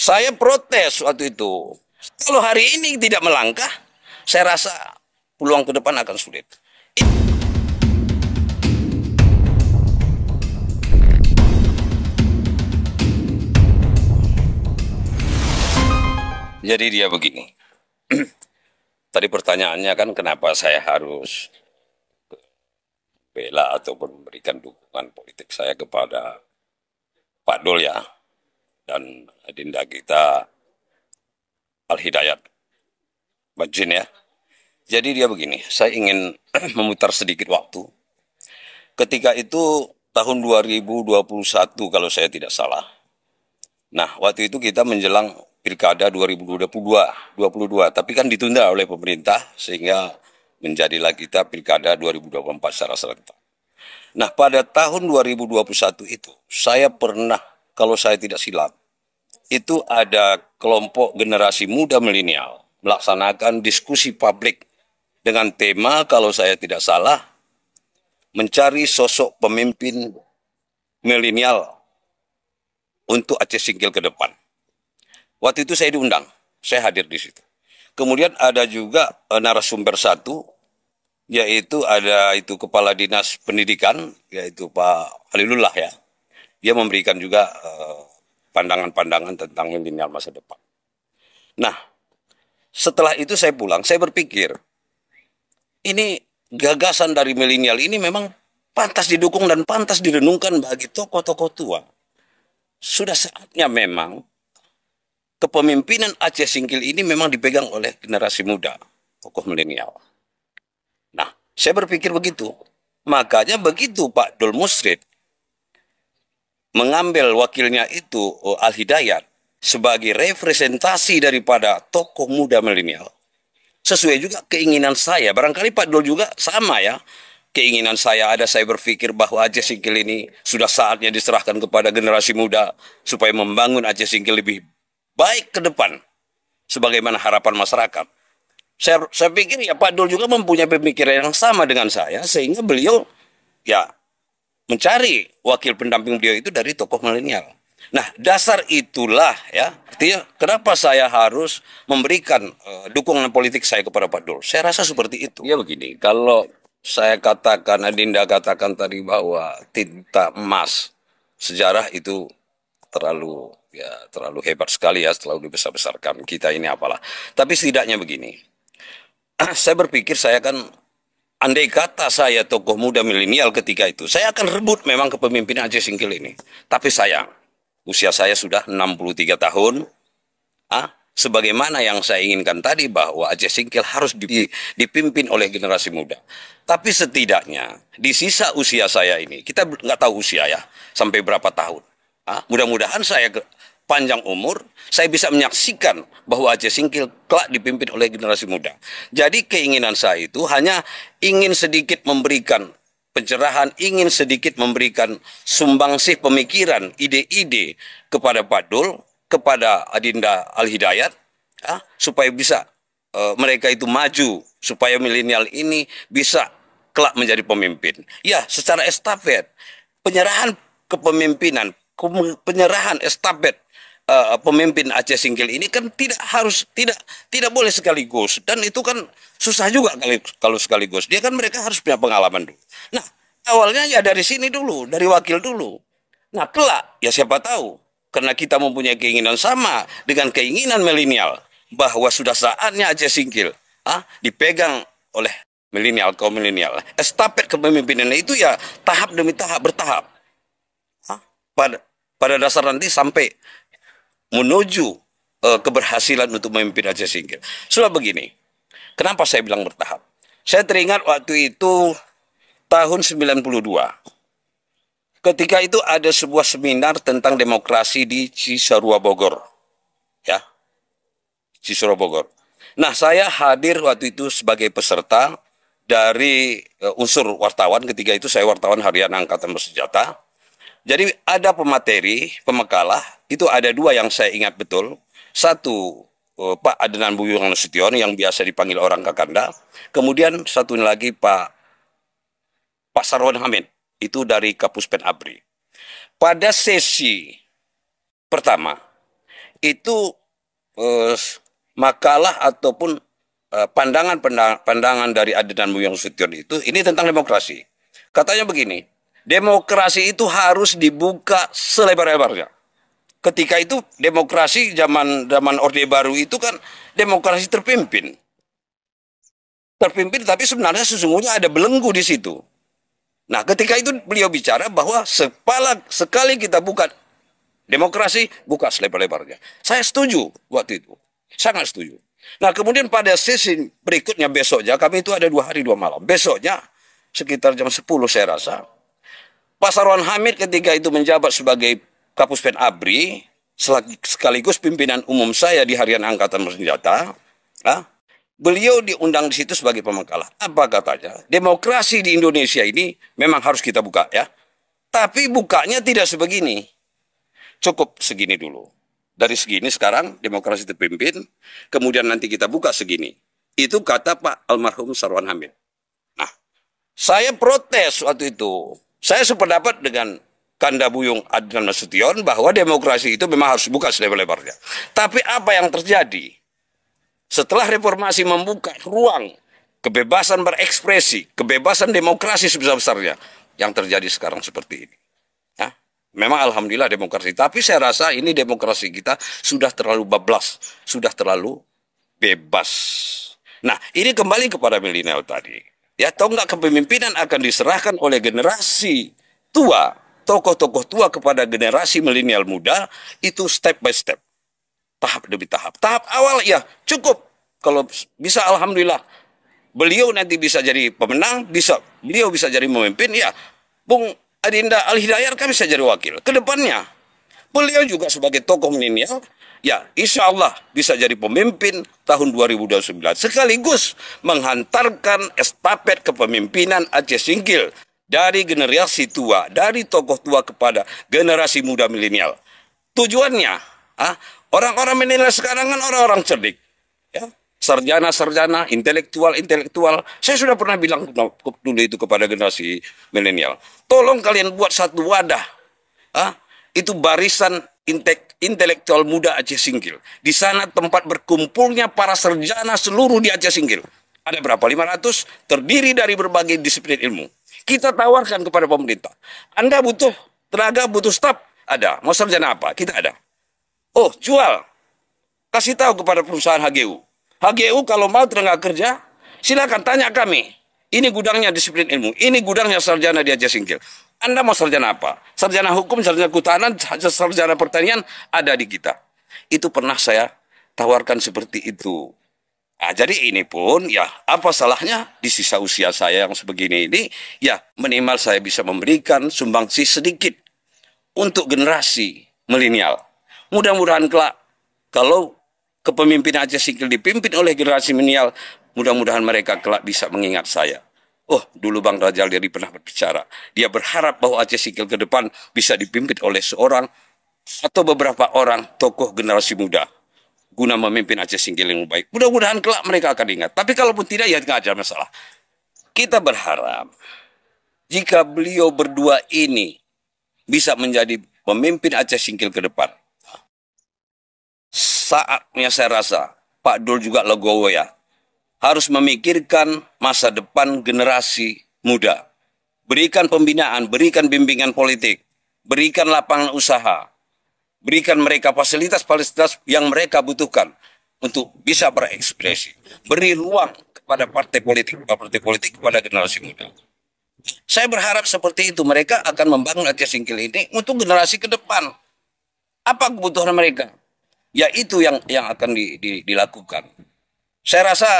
Saya protes waktu itu. Kalau hari ini tidak melangkah, saya rasa peluang ke depan akan sulit. Jadi dia begini. Tadi pertanyaannya kan kenapa saya harus bela ataupun memberikan dukungan politik saya kepada Pak Dul ya dan adinda kita Al Hidayat Bajin ya. Jadi dia begini, saya ingin memutar sedikit waktu. Ketika itu tahun 2021 kalau saya tidak salah. Nah, waktu itu kita menjelang Pilkada 2022, tapi kan ditunda oleh pemerintah sehingga menjadilah kita Pilkada 2024 secara serentak. Nah, pada tahun 2021 itu saya pernah, kalau saya tidak silap, itu ada kelompok generasi muda milenial melaksanakan diskusi publik dengan tema, kalau saya tidak salah, mencari sosok pemimpin milenial untuk Aceh Singkil ke depan. Waktu itu saya diundang, saya hadir di situ. Kemudian ada juga narasumber satu, yaitu ada itu Kepala Dinas Pendidikan, yaitu Pak Halilullah ya. Dia memberikan juga pandangan-pandangan tentang milenial masa depan. Nah, setelah itu saya pulang, saya berpikir, ini gagasan dari milenial ini memang pantas didukung dan pantas direnungkan bagi tokoh-tokoh tua. Sudah saatnya memang kepemimpinan Aceh Singkil ini memang dipegang oleh generasi muda, tokoh milenial. Nah, saya berpikir begitu. Makanya begitu Pak Dul Musrid mengambil wakilnya itu Al Hidayat sebagai representasi daripada tokoh muda milenial. Sesuai juga keinginan saya. Barangkali Pak Dul juga sama ya. Keinginan saya ada, saya berpikir bahwa Aceh Singkil ini sudah saatnya diserahkan kepada generasi muda supaya membangun Aceh Singkil lebih baik ke depan sebagaimana harapan masyarakat. Saya pikir ya Pak Dul juga mempunyai pemikiran yang sama dengan saya sehingga beliau ya mencari wakil pendamping beliau itu dari tokoh milenial. Nah, dasar itulah ya, artinya kenapa saya harus memberikan dukungan politik saya kepada Pak Dul. Saya rasa seperti itu. Ya begini, kalau saya katakan, Adinda katakan tadi bahwa tinta emas sejarah itu terlalu hebat sekali ya, terlalu dibesar-besarkan. Kita ini apalah. Tapi setidaknya begini, saya berpikir saya kan, andai kata saya tokoh muda milenial ketika itu, saya akan rebut memang kepemimpinan Aceh Singkil ini. Tapi sayang, usia saya sudah 63 tahun. Sebagaimana yang saya inginkan tadi bahwa Aceh Singkil harus dipimpin oleh generasi muda. Tapi setidaknya di sisa usia saya ini, kita nggak tahu usia ya, sampai berapa tahun. Mudah-mudahan saya panjang umur, saya bisa menyaksikan bahwa Aceh Singkil kelak dipimpin oleh generasi muda. Jadi keinginan saya itu hanya ingin sedikit memberikan pencerahan, ingin sedikit memberikan sumbangsih pemikiran, ide-ide kepada Pak Dul, kepada Adinda Al Hidayat, supaya bisa mereka itu maju, supaya milenial ini bisa kelak menjadi pemimpin. Ya, secara estafet, penyerahan kepemimpinan, penyerahan estafet pemimpin Aceh Singkil ini kan tidak boleh sekaligus, dan itu kan susah juga kalau sekaligus. Dia kan mereka harus punya pengalaman dulu. Nah, awalnya ya dari sini dulu, dari wakil dulu. Nah, kelak ya siapa tahu, karena kita mempunyai keinginan sama dengan keinginan milenial bahwa sudah saatnya Aceh Singkil dipegang oleh milenial, kaum milenial. Estafet kepemimpinan itu ya tahap demi tahap, bertahap. Pada dasar nanti sampai menuju keberhasilan untuk memimpin Aceh Singkil. Sudah begini, kenapa saya bilang bertahap? Saya teringat waktu itu tahun 92. Ketika itu ada sebuah seminar tentang demokrasi di Cisarua Bogor. Ya, Cisarua Bogor. Nah, saya hadir waktu itu sebagai peserta dari unsur wartawan. Ketika itu saya wartawan harian Angkatan Bersenjata. Jadi ada pemateri, pemakalah, itu ada dua yang saya ingat betul. Satu, Pak Adnan Buyung Nasution yang biasa dipanggil orang Kakanda. Kemudian satu lagi Pak Sarwan Hamid, itu dari Kapus Pen Abri. Pada sesi pertama, itu eh, makalah ataupun pandangan dari Adnan Nasution itu ini tentang demokrasi. Katanya begini, demokrasi itu harus dibuka selebar-lebarnya. Ketika itu demokrasi zaman zaman Orde Baru itu kan demokrasi terpimpin. Terpimpin tapi sebenarnya sesungguhnya ada belenggu di situ. Nah, ketika itu beliau bicara bahwa sekali kita buka demokrasi, buka selebar-lebarnya. Saya setuju waktu itu. Sangat setuju. Nah, kemudian pada sesi berikutnya besoknya, kami itu ada 2 hari 2 malam. Besoknya, sekitar jam 10 saya rasa, Pak Sarwan Hamid ketika itu menjabat sebagai Kapuspen ABRI, sekaligus pimpinan umum saya di Harian Angkatan Bersenjata, beliau diundang di situ sebagai pemakalah. Apa katanya? Demokrasi di Indonesia ini memang harus kita buka ya. Tapi bukanya tidak sebegini. Cukup segini dulu. Dari segini sekarang demokrasi terpimpin, kemudian nanti kita buka segini. Itu kata Pak almarhum Sarwan Hamid. Nah, saya protes waktu itu. Saya sependapat dengan Kanda Buyung Adnan Nasution bahwa demokrasi itu memang harus buka selebar-lebarnya. Tapi apa yang terjadi? Setelah reformasi membuka ruang kebebasan berekspresi, kebebasan demokrasi sebesar-besarnya, yang terjadi sekarang seperti ini. Ya, memang alhamdulillah demokrasi, tapi saya rasa ini demokrasi kita sudah terlalu bablas, sudah terlalu bebas. Nah, ini kembali kepada milenial tadi. Ya, tonggak kepemimpinan akan diserahkan oleh generasi tua, tokoh-tokoh tua kepada generasi milenial muda, itu step by step. Tahap demi tahap. Tahap awal ya cukup. Kalau bisa alhamdulillah. Beliau nanti bisa jadi pemenang, beliau bisa jadi pemimpin, ya. Bung Adinda Al-Hidayat kan bisa jadi wakil. Kedepannya, beliau juga sebagai tokoh milenial, ya insya Allah bisa jadi pemimpin tahun 2029. Sekaligus menghantarkan estafet kepemimpinan Aceh Singkil dari generasi tua, dari tokoh tua kepada generasi muda milenial. Tujuannya, orang-orang milenial sekarang kan orang-orang cerdik, ya, sarjana-sarjana, intelektual-intelektual. Saya sudah pernah bilang dulu itu kepada generasi milenial, tolong kalian buat satu wadah, itu barisan intelektual muda Aceh Singkil. Di sana tempat berkumpulnya para sarjana seluruh di Aceh Singkil. Ada berapa? 500, terdiri dari berbagai disiplin ilmu. Kita tawarkan kepada pemerintah, Anda butuh tenaga, butuh staf, ada. Mau sarjana apa? Kita ada. Oh, jual. Kasih tahu kepada perusahaan HGU. HGU kalau mau tenaga kerja, silakan tanya kami. Ini gudangnya disiplin ilmu. Ini gudangnya sarjana di Aceh Singkil. Anda mau sarjana apa? Sarjana hukum, sarjana kehutanan, sarjana pertanian, ada di kita. Itu pernah saya tawarkan seperti itu. Nah, jadi ini pun ya apa salahnya di sisa usia saya yang sebegini ini, ya minimal saya bisa memberikan sumbangsi sedikit untuk generasi milenial. Mudah-mudahan kelak kalau kepemimpinan Aceh Singkil dipimpin oleh generasi milenial, mudah-mudahan mereka kelak bisa mengingat saya. Oh, dulu Bang Rajal Deri pernah berbicara. Dia berharap bahwa Aceh Singkil ke depan bisa dipimpin oleh seorang atau beberapa orang tokoh generasi muda guna memimpin Aceh Singkil yang baik. Mudah-mudahan kelak mereka akan ingat. Tapi kalaupun tidak, ya tidak ada masalah. Kita berharap jika beliau berdua ini bisa menjadi pemimpin Aceh Singkil ke depan, saatnya saya rasa Pak Dul juga legowo ya, harus memikirkan masa depan generasi muda. Berikan pembinaan, berikan bimbingan politik, berikan lapangan usaha, berikan mereka fasilitas-fasilitas yang mereka butuhkan untuk bisa berekspresi. Beri ruang kepada partai politik kepada generasi muda. Saya berharap seperti itu. Mereka akan membangun Aceh Singkil ini untuk generasi ke depan. Apa kebutuhan mereka? Ya itu yang akan dilakukan. Saya rasa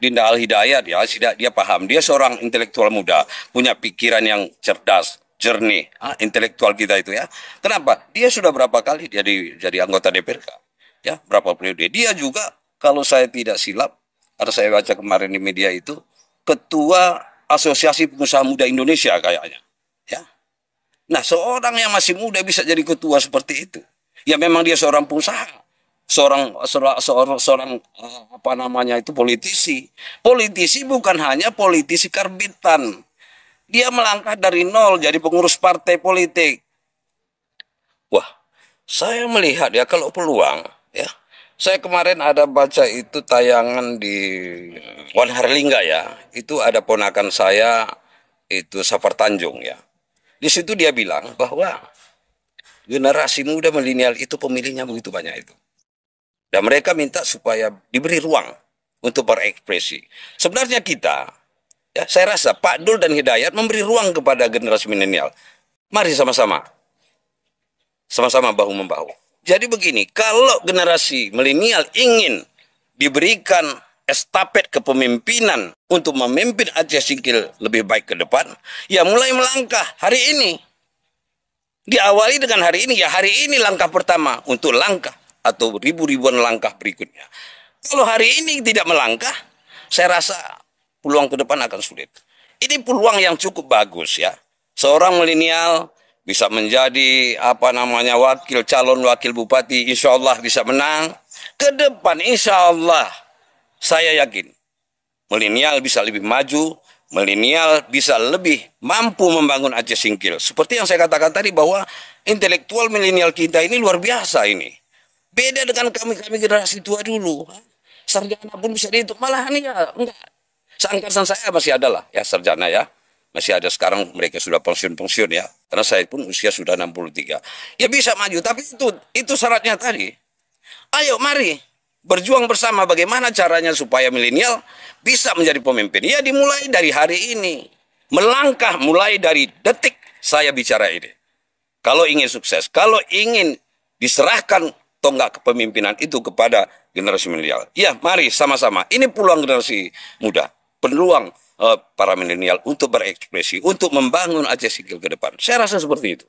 Dinda Al-Hidayat ya, dia paham. Dia seorang intelektual muda, punya pikiran yang cerdas, jernih, intelektual kita itu ya. Kenapa? Dia sudah berapa kali dia jadi anggota DPRK, ya berapa periode. Dia juga kalau saya tidak silap, atau saya baca kemarin di media itu, ketua Asosiasi Pengusaha Muda Indonesia kayaknya, ya. Nah, seorang yang masih muda bisa jadi ketua seperti itu, ya memang dia seorang pengusaha, seorang apa namanya itu politisi. Politisi bukan hanya politisi karbitan. Dia melangkah dari nol jadi pengurus partai politik. Wah, Saya melihat ya kalau peluang ya. Saya kemarin ada baca itu tayangan di Wan Harlingga ya. Itu ada ponakan saya itu Safar Tanjung ya. Di situ dia bilang bahwa generasi muda milenial itu pemilihnya begitu banyak itu. Dan mereka minta supaya diberi ruang untuk berekspresi. Sebenarnya kita, ya, saya rasa Pak Dul dan Hidayat memberi ruang kepada generasi milenial. Mari sama-sama, sama-sama bahu-membahu. Jadi begini, kalau generasi milenial ingin diberikan estafet kepemimpinan untuk memimpin Aceh Singkil lebih baik ke depan, ya mulai melangkah hari ini. Diawali dengan hari ini, ya hari ini langkah pertama untuk langkah atau ribu-ribuan langkah berikutnya. Kalau hari ini tidak melangkah, saya rasa peluang ke depan akan sulit. Ini peluang yang cukup bagus ya. Seorang milenial bisa menjadi calon wakil bupati, insya Allah bisa menang. Ke depan insya Allah saya yakin milenial bisa lebih maju, milenial bisa lebih mampu membangun Aceh Singkil. Seperti yang saya katakan tadi bahwa intelektual milenial kita ini luar biasa ini. Beda dengan kami-kami generasi tua dulu. Sarjana pun bisa dihitung. Malah ini ya enggak. Seangkatan saya masih ada lah ya sarjana ya. Masih ada sekarang mereka sudah pensiun-pensiun ya. Karena saya pun usia sudah 63. Ya bisa maju, tapi itu syaratnya tadi. Ayo mari berjuang bersama bagaimana caranya supaya milenial bisa menjadi pemimpin. Ya dimulai dari hari ini. Melangkah mulai dari detik saya bicara ini. Kalau ingin sukses, kalau ingin diserahkan tonggak kepemimpinan itu kepada generasi milenial. Ya mari sama-sama. Ini peluang generasi muda. Peluang para milenial untuk berekspresi, untuk membangun Aceh Singkil ke depan. Saya rasa seperti itu.